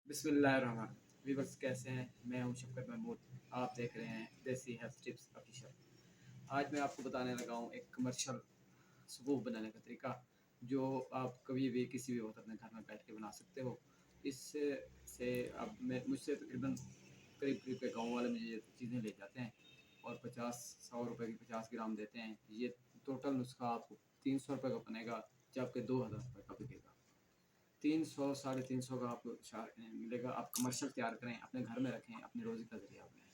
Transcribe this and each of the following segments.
बिस्मिल्लाहिर्रहमान। Viewers कैसे हैं? मैं हूं शफकत महमूद। आप देख रहे हैं देसी हेल्थ टिप्स ऑफिशियल। आज मैं आपको बताने लगा हूं एक कमर्शियल सूप बनाने का तरीका, जो आप कभी भी किसी भी वक्त अपने घर में बैठ के बना सकते हो। इससे अब मैं मुझसे तकरीबन करीब करीब के गाँव वाले मुझे ये चीज़ें ले जाते हैं और 100 रुपये की 50 ग्राम देते हैं। ये टोटल नुस्खा आपको 300 रुपये का बनेगा, जबकि 2000 रुपये का बिकेगा। 300 350 का आपको मिलेगा। आप कमर्शियल तैयार करें, अपने घर में रखें, अपनी रोज़ी का ज़रिया बनाएं।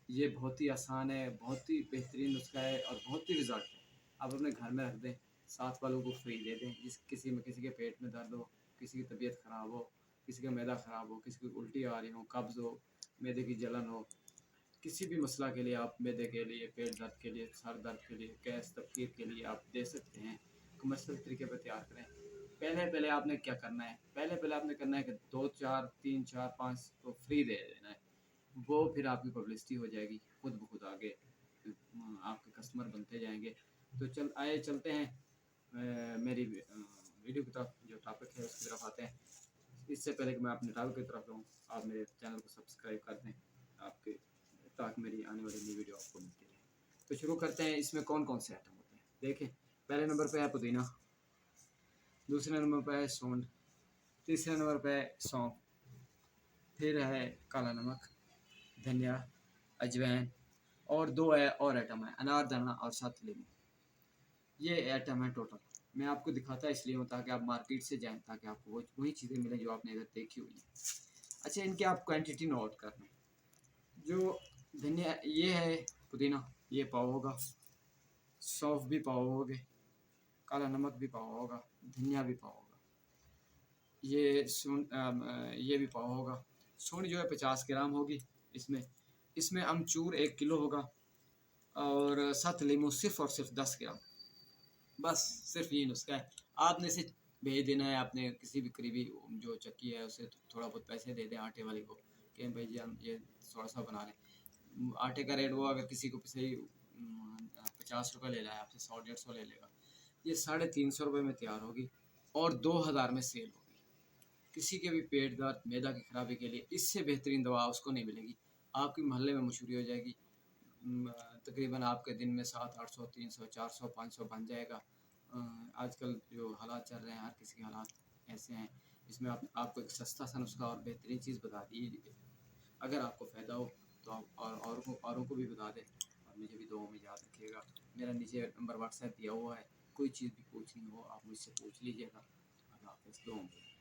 ये बहुत ही आसान है, बहुत ही बेहतरीन नुस्खा है और बहुत ही रिज़ल्ट है। आप अपने घर में रख दें, साथ वालों को फ्री दे दें। किसी के पेट में दर्द हो, किसी की तबीयत ख़राब हो, किसी का मैदा ख़राब हो, किसी की उल्टी आ रही हो, कब्ज़ हो, मैदे की जलन हो, किसी भी मसला के लिए आप मैदे के लिए, पेट दर्द के लिए, सर दर्द के लिए, गैस तकलीफ के लिए आप दे सकते हैं। कमर्शियल तरीके पर तैयार करें। पहले आपने क्या करना है, पहले आपने करना है कि 2 4 3 4 5 तो फ्री दे देना है। वो फिर आपकी पब्लिसिटी हो जाएगी, खुद ब खुद आगे आपके कस्टमर बनते जाएंगे। तो चलते हैं मेरी वीडियो की तरफ। जो टॉपिक है उसकी तरफ आते हैं। इससे पहले कि मैं अपने टॉपिक की तरफ जाऊँ, आप मेरे चैनल को सब्सक्राइब कर दें आपके, ताकि मेरी आने वाली नई वीडियो आपको मिलती रहे। तो शुरू करते हैं। इसमें कौन कौन से आइटम होते हैं देखें। पहले नंबर पे है पुदीना, दूसरे नंबर पे है सूंड, तीसरे नंबर पे है सौंफ, फिर है काला नमक, धनिया, अजवाइन, और दो है और आइटम है अनारदाना और साथ लीमू। ये आइटम है टोटल। मैं आपको दिखाता इसलिए हूँ ताकि आप मार्केट से जाएं, ताकि आपको वही चीज़ें मिलें जो आपने इधर देखी हुई है। अच्छा, इनकी आप क्वांटिटी नोट कर लें। जो धनिया ये है, पुदीना ये पाव होगा, सौंफ भी पाव होगे, काला नमक भी पाव होगा, धनिया भी पाव होगा, ये भी पाव होगा। सूंड जो है 50 ग्राम होगी। इसमें अमचूर 1 किलो होगा, और 7 लीमू सिर्फ और सिर्फ 10 ग्राम। बस सिर्फ ये नुस्खा है। आपने इसे भेज देना है अपने किसी भी करीबी जो चक्की है उसे, थोड़ा बहुत पैसे दे दें आटे वाले को कि भाई जी हम ये थोड़ा सा बना लें। आटे का रेट वो अगर किसी को सही 50 रुपये ले रहा है आपसे, 100 150 ले लेगा। ये 350 रुपये में तैयार होगी और 2000 में सेल होगी। किसी के भी पेट दर्द, मैदा की खराबी के लिए इससे बेहतरीन दवा उसको नहीं मिलेगी। आपके मोहल्ले में मशहूरी हो जाएगी। तकरीबन आपके दिन में 700 800 300 400 500 बन जाएगा। आजकल जो हालात चल रहे हैं, हर किसी के हालात ऐसे हैं। इसमें आपको एक सस्ता सा नुस्खा और बेहतरीन चीज़ बता दी। अगर आपको फ़ायदा हो तो आप औरों को भी बता दें, और मुझे भी दुआओं में याद रखिएगा। मेरा नीचे नंबर व्हाट्सएप दिया हुआ है, कोई चीज़ भी पूछनी हो आप मुझसे पूछ लीजिएगा। अल्लाह हाफ़िज़। दुआओं में।